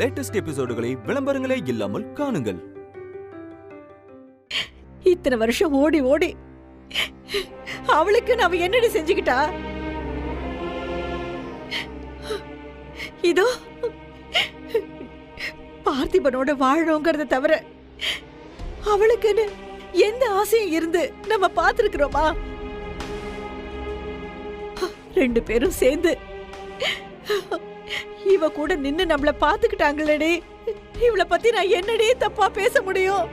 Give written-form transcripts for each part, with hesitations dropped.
Latest எபிசோடுகளை விளம்பரங்களே இல்லாமல் காணுங்கள். இத்தனை வருஷம் ஓடி ஓடி அவளுக்கு நாம என்னடி செஞ்சுக்கிட்டா? இதோ பார்த்திபனோட வாழணுங்கிறத தவிர அவளுக்குன்னு எந்த ஆசையும் இருந்து நம்ம பார்த்திருக்கிறோமா? ரெண்டு பேரும் சேர்ந்து இவ கூட நின்னு நம்மள பாத்துக்கிட்டாங்களே. இவளை பத்தி நான் என்னடி தப்பா பேச முடியும்?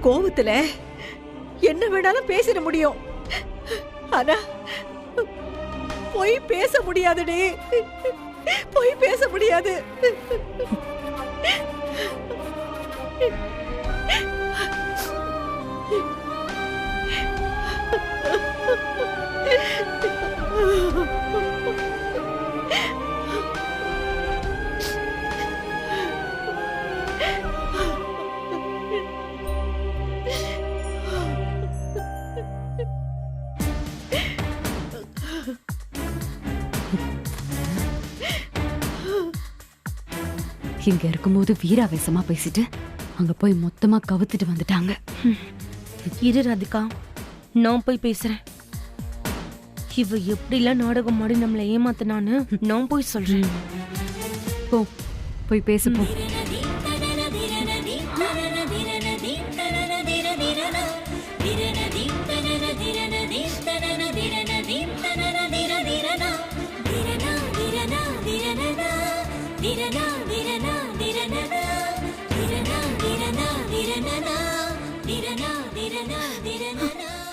கோவத்துல என்ன வேணாலும் பேசிட முடியும், ஆனா பொய் பேச முடியாதுடி. பொய் பேச முடியாது. இங்க இருக்கும்போது வீராவேசமா பேசிட்டு அங்க போய் மொத்தமா கவுத்துட்டு வந்துட்டாங்க. இரு ராதிகா, நான் போய் பேசுறேன். இவ எப்படிலாம் நாடகம் ஆடி நம்மளை ஏமாத்தினான்னு நான் போய் சொல்றேன். போய் பேசு போ.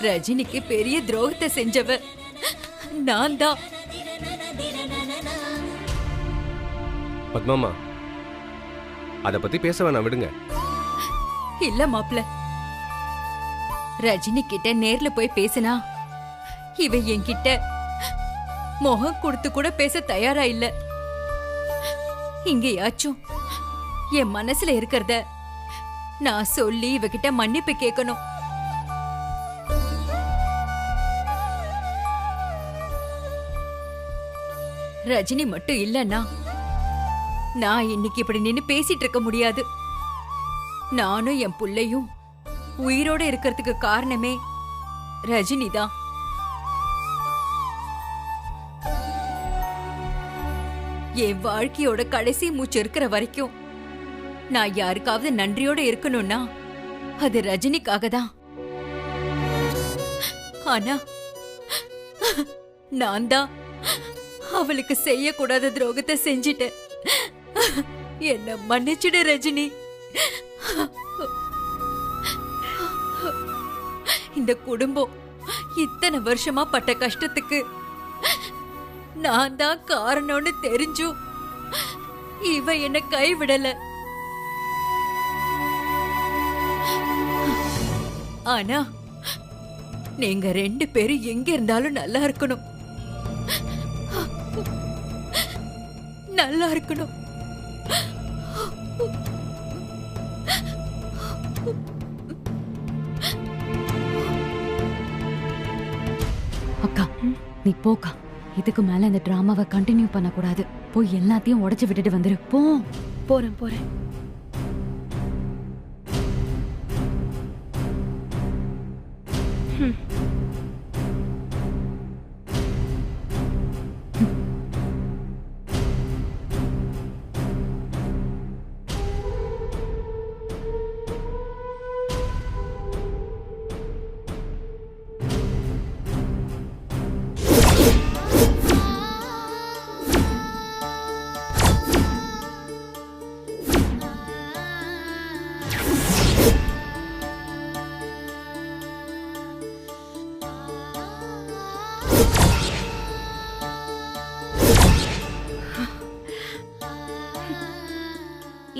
ரஜினிக்கு பெரிய துரோகத்தை செஞ்சவ நான் தான். பத்மாமா, அத பத்தி பேச வேணாம், விடுங்க. இல்ல மாப்ள, ரஜினி கிட்ட நேர்ல போய் பேசினா இவ என்கிட்ட முகம் கொடுத்து கூட பேச தயாரா இல்ல. இங்கயாச்சும் என் மனசுல இருக்கிறத நான் சொல்லி இவகிட்ட மன்னிப்பு கேட்கணும். ரஜினி மட்டும் இல்லன்னா நான் இன்னைக்கு இப்படி நின்னு பேசிட்டு இருக்க முடியாது. நானும் என் புள்ளையும் உயிரோட இருக்கிறதுக்கு காரணமே ரஜினி தான். என் வாழ்க்கையோட கடைசி மூச்சு இருக்கிற வரைக்கும் நான் யாருக்காவது நன்றியோட இருக்கணும்னா அது ரஜினிக்காக தான். ஆனா நான் தான் அவளுக்கு செய்யக்கூடாத துரோகத்தை செஞ்சிட்டேன். என்ன மன்னிச்சிடு ரஜினி. இந்த குடும்பம் இத்தனை வருஷமா பட்ட கஷ்டத்துக்கு நான் தான் காரணம்னு தெரிஞ்சும் இவ என்ன கைவிடல. ஆனா நீங்க ரெண்டு பேரும் எங்க இருந்தாலும் நல்லா இருக்கணும், நல்லா இருக்கணும். அக்கா நீ போக்கா, இதுக்கு மேல இந்த டிராமாவை கண்டினியூ பண்ண கூடாது. போய் எல்லாத்தையும் உடைச்சு விட்டுட்டு வந்துரு. போறேன் போறேன்.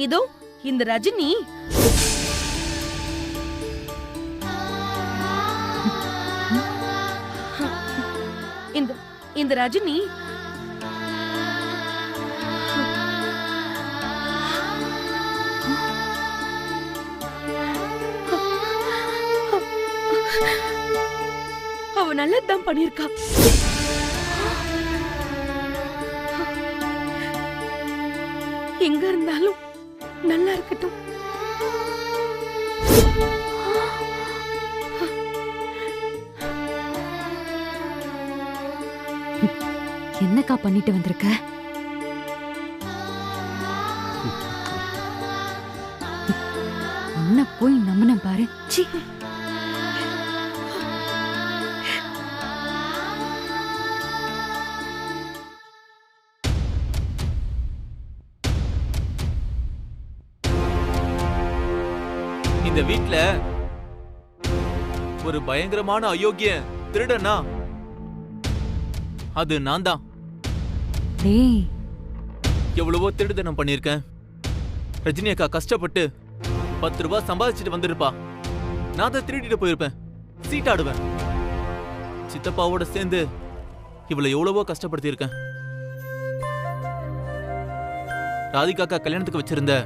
இதோ இந்த ரஜினி இந்த ரஜினி அவ நல்லதான் பண்ணிருக்கா. எங்க இருந்தாலும் நல்லா இருக்கட்டும். என்னக்கா பண்ணிட்டு வந்திருக்க? உன்னை போய் நம்பின பாரு. சீ. இந்த வீட்ல ஒரு பயங்கரமான அயோக்கிய திருடனா அது நான் தான். டேய், எவ்வளவோ திருடனம் பண்ணிருக்கேன். ரஜினி அக்கா கஷ்டப்பட்டு 10 ரூபாய் சம்பாதிச்சுட்டு வந்திருப்பா. நான் தான் திருடிட்டு போயிருப்பேன். சீட்டாடுவேன். சித்தப்பாவோட சேர்ந்து இவ்வளவு எவ்வளவோ கஷ்டப்படுத்தியிருக்கேன். ராதிகாக்கா கல்யாணத்துக்கு வச்சிருந்த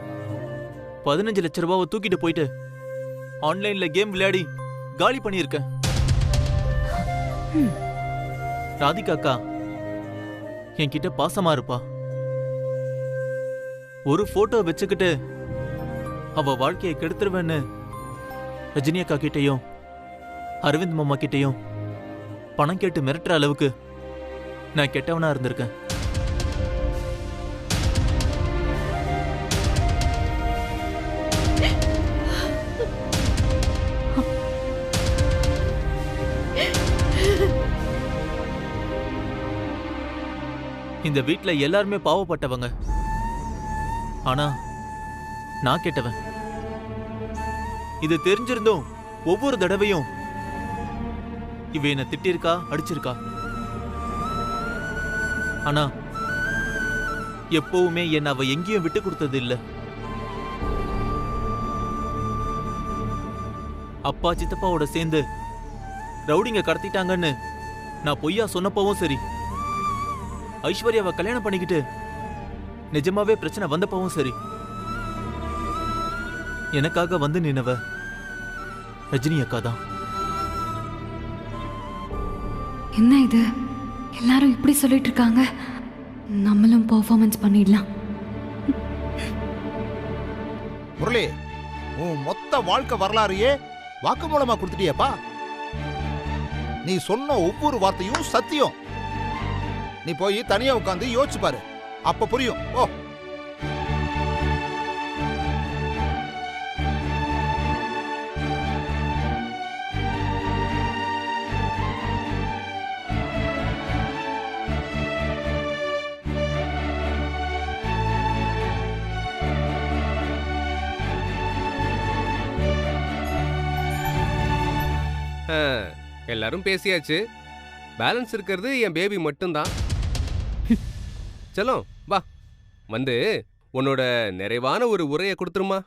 15 லட்சம் ரூபாவை தூக்கிட்டு போயிட்டு ஆன்லைன்ல கேம் விளையாடி காலி பண்ணியிருக்கேன். ராதிகாக்கா என்கிட்ட பாசமா இருப்பா. ஒரு போட்டோ வச்சுக்கிட்டு அவ வாழ்க்கையை கெடுத்துருவேன்னு ரஜினி அக்கா கிட்டையும் அரவிந்த் மாமா கிட்டையும் பணம் கேட்டு மிரட்டுற அளவுக்கு நான் கெட்டவனா இருந்திருக்கேன். இந்த வீட்ல எல்லாருமே பாவப்பட்டவங்க. ஆனா நான் கெட்டவன். இது தெரிஞ்சிருந்தும் ஒவ்வொரு தடவையும் இவ என்ன திட்டிருக்கா, அடிச்சிருக்கா. ஆனா எப்பவுமே என்ன அவ எங்கேயும் விட்டு கொடுத்தது இல்ல. அப்பா சித்தப்பாவோட சேர்ந்து ரவுடிங்க கடத்திட்டாங்கன்னு நான் பொய்யா சொன்னப்பவும் சரி, ஐஸ்வர்யாவை கல்யாணம் பண்ணிக்கிட்டு நிஜமாவே பிரச்சனை வந்தப்பவும் சரி, எனக்காக வந்து நின்னவ ரஜினி அக்கா தான். என்ன இது? எல்லாரும் இப்படி சொல்லிட்டு இருக்காங்க. நம்மளும் பெர்ஃபார்மன்ஸ் பண்ணிடலாம். முரளி, உன் மொத்த வாழ்க்கை வரலாறையே வாக்குமூலமா கொடுத்துட்டியப்பா. நீ சொன்ன ஒவ்வொரு வார்த்தையும் சத்தியம். நீ போய் தனியா உட்காந்து யோசிச்சு பாரு, அப்ப புரியும். ஓ, எல்லாரும் பேசியாச்சு. பேலன்ஸ் இருக்கிறது என் பேபி மட்டும்தான். செல்லம் வா, வந்து உன்னோட நிறைவான ஒரு உரையை கொடுத்துருமா.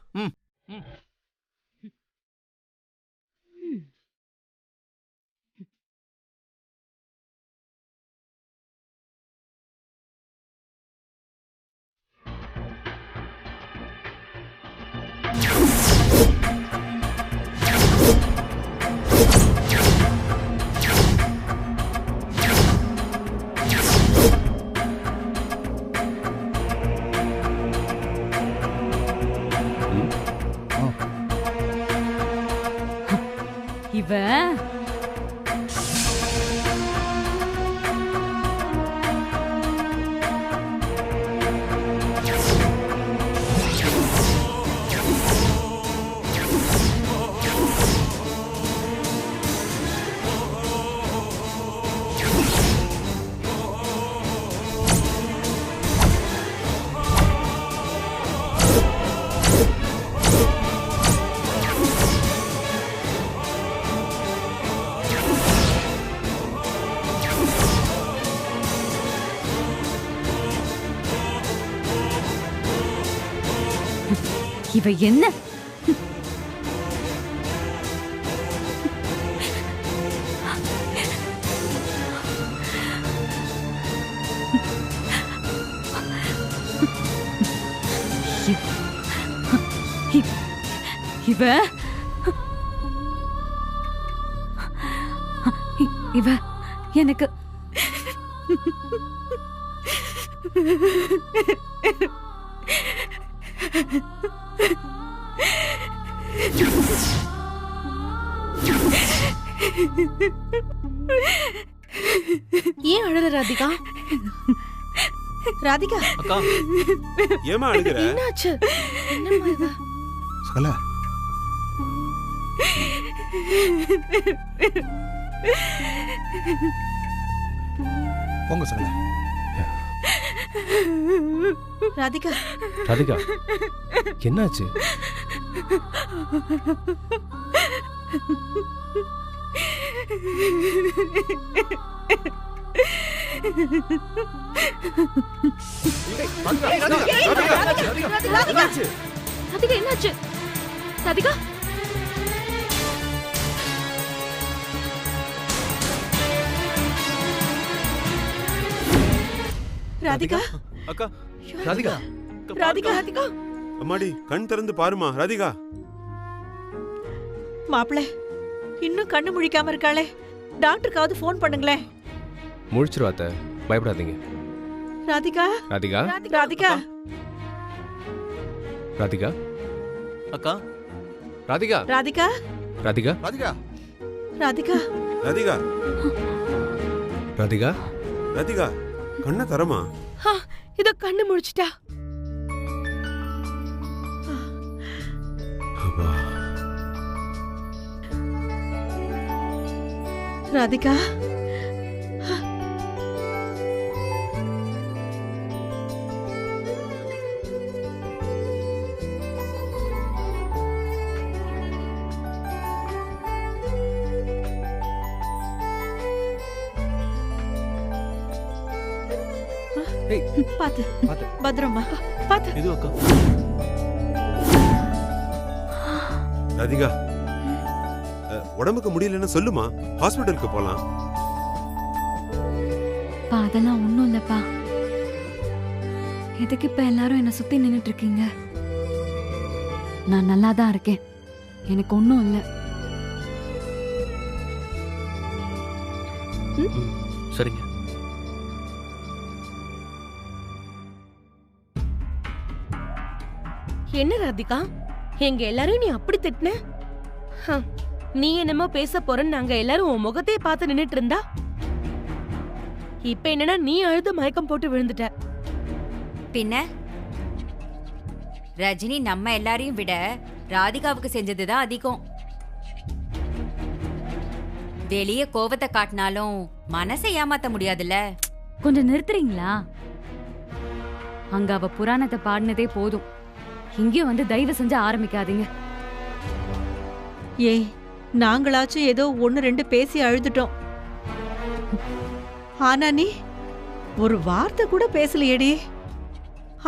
இவ இவ என்ன? இவ இவ எனக்கு ஏன் அழற ராதிகா? ராதிகா அக்கா ஏமா அழுகுற? என்னாச்சு? என்னம்மா இது? சகல போங்க சகல. ராதிகா ராதிகா என்னாச்சு? ராதிகா என்னாச்சு? ராதிகா ராதிகா அக்கா ராதிகா ராதிகா ராதிகா அம்மாடி கண் திறந்து பாருமா ராதிகா. மாப்பிள இன்னும் கண்ணு முழிக்காம இருக்காளே, டாக்டருக்காவது ஃபோன் பண்ணுங்களேன். முழிச்சிருவாத்த, பயப்படாதீங்க. ராதிகா ராதிகா ராதிகா ராதிகா அக்கா ராதிகா ராதிகா ராதிகா ராதிகா ராதிகா ராதிகா ராதிகா ராதிகா கண்ணை தரமா? இத கண்ணு முழிச்சிட்டா. ராதிகா பாத்து பாத்து. பத்திரமா பாத்து. இது அக்கா ராதிகா உடம்புக்கு முடியலன்னு சொல்லுமா, ஹாஸ்பிடலுக்கு போலாம். அதெல்லாம் ஒண்ணும் இல்லப்பா. எதுக்கு இப்ப எல்லாரும் என்ன சுத்தி நின்னுட்டு இருக்கீங்க? நான் நல்லா தான் இருக்கேன், எனக்கு ஒண்ணும் இல்ல. சரிங்க. என்ன ராதிகா, எங்க எல்லாரும் நீ அப்படி திட்டின? நீ என்னமோ பேச போறன்னு நாங்க எல்லாரும் உன் முகத்தையே பார்த்து நின்னுட்டு இருந்தா, இப்ப என்னன்னா நீ அழுது மயக்கம் போட்டு விழுந்துட்ட. பின்ன ரஜினி நம்ம எல்லாரையும் விட ராதிகாவுக்கு செஞ்சதுதான் அதிகம். வெளிய கோவத்தை காட்டினாலும் மனசை ஏமாத்த முடியாதுல்ல. கொஞ்சம் நிறுத்துறீங்களா? அங்க அவ புராணத்தை பாடினதே போதும், இங்கேயும் வந்து தயவு செஞ்சு ஆரம்பிக்காதீங்க. ஏய், நாங்களாச்சும் ஏதோ 1-2 பேசி அழுதுட்டோம். ஆனா நீ ஒரு வார்த்தை கூட பேசலையேடி,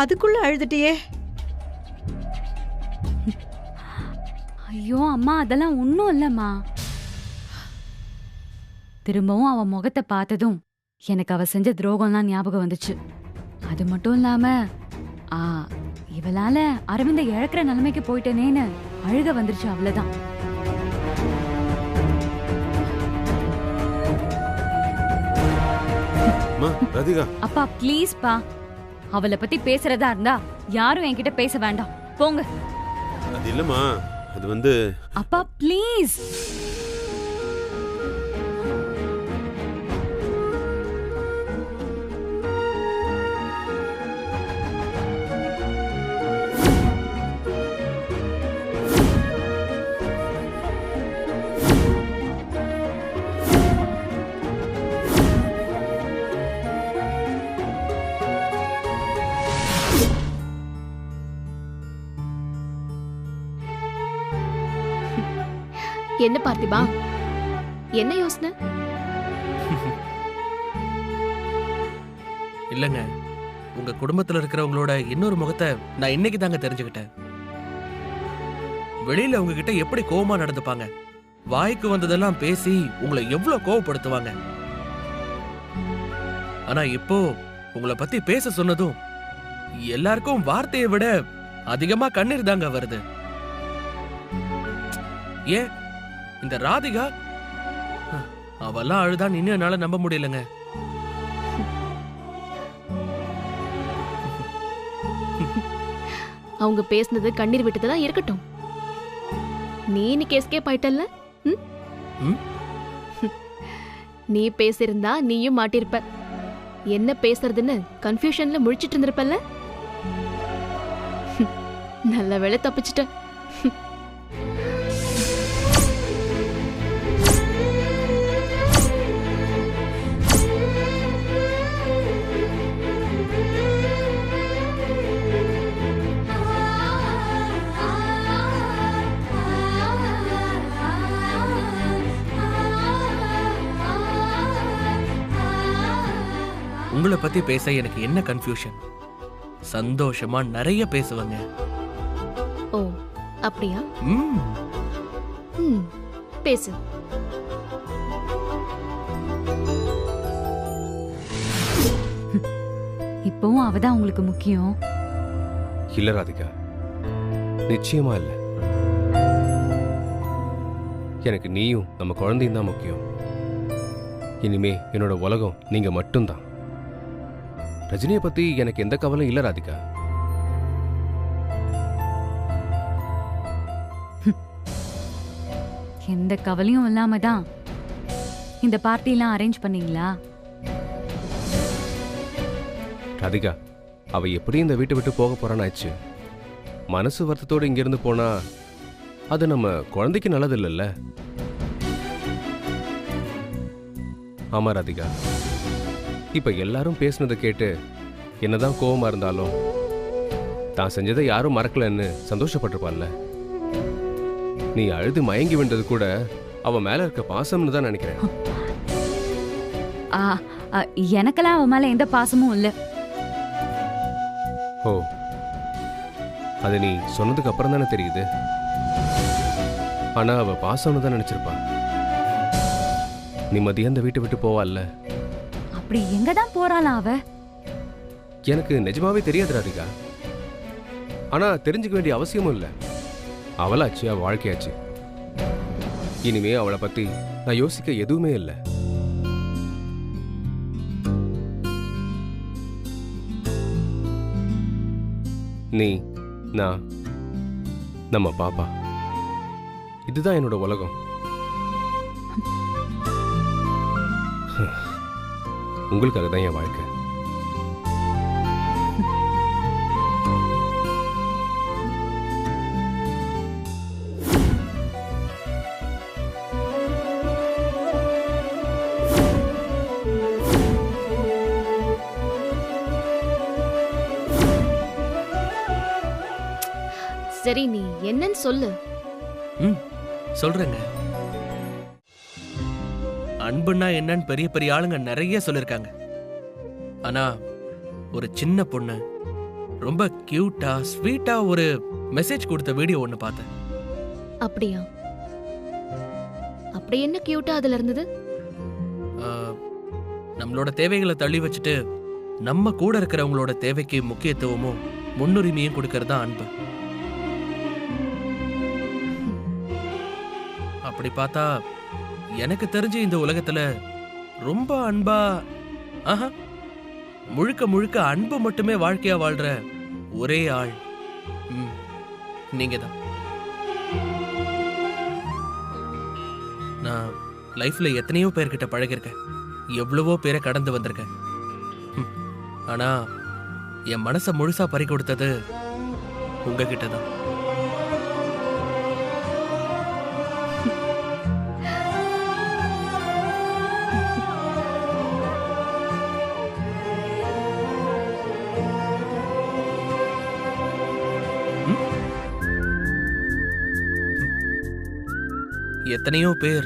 அதுக்குள்ள அழுதுட்டியே. ஐயோ அம்மா, அதெல்லாம் ஒண்ணும் இல்லம்மா. திரும்பவும் அவ முகத்தை பார்த்ததும் எனக்கு அவ செஞ்ச துரோகம்லாம் ஞாபகம் வந்துச்சு. அது மட்டும் இல்லாம இவளால அரவிந்த இழக்கிற நிலைமைக்கு போயிட்டேனேன்னு அழுக வந்துருச்சு, அவ்வளவுதான். அப்பா ப்ளீஸ் பா, அவளை பத்தி பேசுறதா இருந்தா யாரும் என்கிட்ட பேச வேண்டாம், போங்க. அது இல்லம்மா, அது வந்து அப்பா ப்ளீஸ். என்ன பார்த்திபா, என்ன யோசனை? இல்லங்க, உங்க குடும்பத்துல இருக்கிறவங்களோட இன்னொரு முகத்தை நான் இன்னைக்கு தாங்க தெரிஞ்சுக்கிட்டேன். வெளியில உங்ககிட்ட எப்படி கோவமா நடந்துப்பாங்க, வாய்க்கு வந்ததெல்லாம் பேசி உங்களை எவ்வளவு கோவப்படுத்துவாங்க. ஆனா இப்போ உங்களை பத்தி பேச சொன்னதும் எல்லாருக்கும் வார்த்தையை விட அதிகமா கண்ணீர் தாங்க வருது. ஏன் இந்த ராதிகா அவெல்லாம் அழுதான் இன்னும் என்னால நம்ப முடியலங்க. அவங்க பேசுனது கண்ணீர் விட்டதா இருக்கட்டும். நீ இன்னைக்கு எஸ்கேப் ஆயிட்டல்ல? நீ பேசியிருந்தா நீயும் மாட்டிருப்ப. என்ன பேசுறதுன்னு கன்ஃபியூஷன்ல முழிச்சிட்டு இருந்திருப்பல்ல. நல்ல வேளை தப்பிச்சிட்ட. உங்களை பத்தி பேச எனக்கு என்ன கன்ஃபியூஷன்? சந்தோஷமா நிறைய பேசுவாங்க. ஓ அப்படியா? ம் பேசு. இப்பவும் அவதான் உங்களுக்கு முக்கியம்? இல்ல ராதிகா, நிச்சயமா இல்ல. எனக்கு நீயும் நம்ம குழந்தையும் தான் முக்கியம். இனிமே என்னோட உலகம் நீங்க மட்டும்தான். ரஜினியை பத்தி எனக்கு எந்த கவலையும் இல்ல ராதிகா. எந்த கவலையும் இல்லாம தான் இந்த பார்ட்டிலாம் அரேஞ்ச் பண்ணீங்களா? ராதிகா, அவ எப்படி இந்த வீட்டை விட்டு போக போறான்னு ஆச்சு. மனசு வருத்தத்தோடு இங்கிருந்து போனா அது நம்ம குழந்தைக்கு நல்லது இல்லைல்ல. ஆமா ராதிகா, இப்ப எல்லாரும் பேசுனதை கேட்டு என்னதான் கோவமா இருந்தாலும் தான் செஞ்சதை யாரும் மறக்கலன்னு சந்தோஷப்பட்டிருப்பான்ல. நீ அழுது மயங்கி விண்டது கூட அவ மேல இருக்க பாசம்னு தான் நினைக்கிறேன். எனக்கெல்லாம் அவ மேல எந்த பாசமும் இல்ல. ஓ, அது நீ சொன்னதுக்கு அப்புறம் தானே தெரியுது. ஆனா அவ பாசம்னு தான் நினைச்சிருப்பா. நீ மதியம் அந்த வீட்டை விட்டு போவாள்ல. அப்படி எங்க தான் போறாளாம் அவ? எனக்கு நிஜமாவே தெரியாது ராதிகா. ஆனா தெரிஞ்சுக்க வேண்டிய அவசியமும் இல்லை. அவளாச்சு, அவ வாழ்க்கையாச்சு. இனிமே அவளை பத்தி நான் யோசிக்க எதுவுமே இல்லை. நீ, நான், நம்ம பாப்பா, இதுதான் என்னோட உலகம். உங்களுக்காக தான் என் வாழ்க்கை. சரி, நீ என்னன்னு சொல்லு. சொல்றேங்க. அன்புன்னா என்னன்னு பெரிய பெரிய ஆளுங்க நிறைய சொல்லிருக்காங்க. ஆனா ஒரு சின்ன பொண்ணு ரொம்ப கியூட்டா ஸ்வீட்டா ஒரு மெசேஜ் கொடுத்த வீடியோ ஒண்ணு பார்த்தேன். அப்படியா? அப்படி என்ன கியூட்டா அதுல இருந்தது? நம்மளோட தேவைகளை தள்ளி வச்சுட்டு நம்ம கூட இருக்கிறவங்களோட தேவைக்கு முக்கியத்துவமும் முன்னுரிமையும் கொடுக்கறது தான் அன்பு. அப்படி பார்த்தா எனக்கு தெரிஞ்சு இந்த உலகத்துல ரொம்ப அன்பா, முழுக்க முழுக்க அன்பு மட்டுமே வாழ்க்கையா வாழ்ற ஒரே ஆள் நீங்க தான். நான் லைஃப்ல எத்தனையோ பேர்கிட்ட பழகிருக்கேன், எவ்வளவோ பேரை கடந்து வந்திருக்கேன். ஆனா என் மனசை முழுசா பறி கொடுத்தது உங்ககிட்ட தான். எத்தனையோ பேர்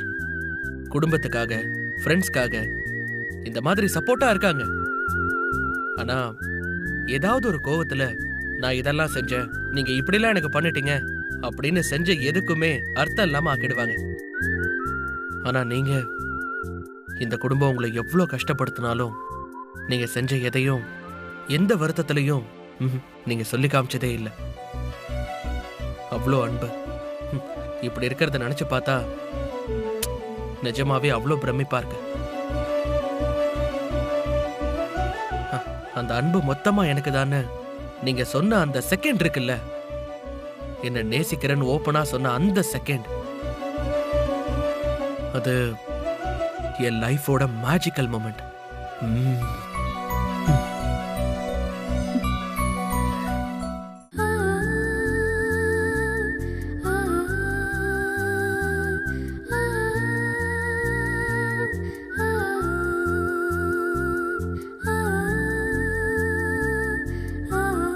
குடும்பத்துக்காக, ஃப்ரெண்ட்ஸ்க்காக இந்த மாதிரி சப்போர்ட்டா இருக்காங்க. ஆனா ஏதாவது ஒரு கோவத்துல நான் இதெல்லாம் செஞ்சேன், நீங்க இப்படிலாம் எனக்கு பண்ணிட்டீங்க அப்படின்னு செஞ்ச எதுக்குமே அர்த்தம் இல்லாம ஆக்கிடுவாங்க. ஆனா நீங்க, இந்த குடும்பம் உங்களை எவ்வளவு கஷ்டப்படுத்தினாலும் நீங்க செஞ்ச எதையும் எந்த வருத்தத்திலையும் நீங்க சொல்லி காமிச்சதே இல்லை. அவ்வளோ அன்பு. இப்படி இருக்கிறத நினைச்சு பார்த்தா நிஜமாவே அவ்வளோ பிரமிப்பா இருக்கு. அந்த அன்பு மொத்தமா எனக்கு தானே நீங்க சொன்ன அந்த செகண்ட் இருக்குல்ல, என்ன நேசிக்கிறேன்னு ஓப்பனா சொன்ன அந்த செகண்ட், அது என் லைஃபோட மேஜிக்கல் மொமெண்ட்.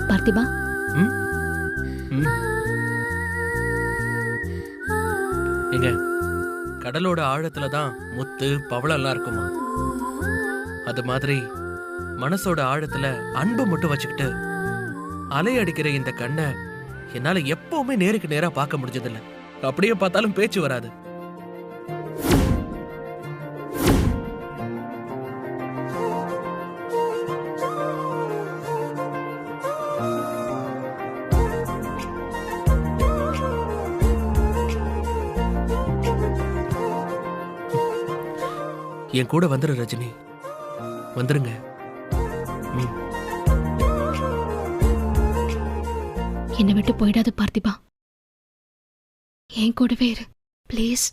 பார்த்திபா, எங்க கடலோட ஆழத்துல தான் முத்து பவளம் எல்லாம் இருக்குமா, அது மாதிரி மனசோட ஆழத்துல அன்பு மட்டும் வச்சுக்கிட்டு அலை அடிக்கிற இந்த கண்ணை என்னால எப்பவுமே நேருக்கு நேரா பார்க்க முடிஞ்சதில்ல. அப்படியே பார்த்தாலும் பேச்சு வராது. என் கூட வந்துரு ரஜினி, வந்துருங்க. என்னை விட்டு போயிடாது பார்த்திபா, என் கூடவே இரு ப்ளீஸ்.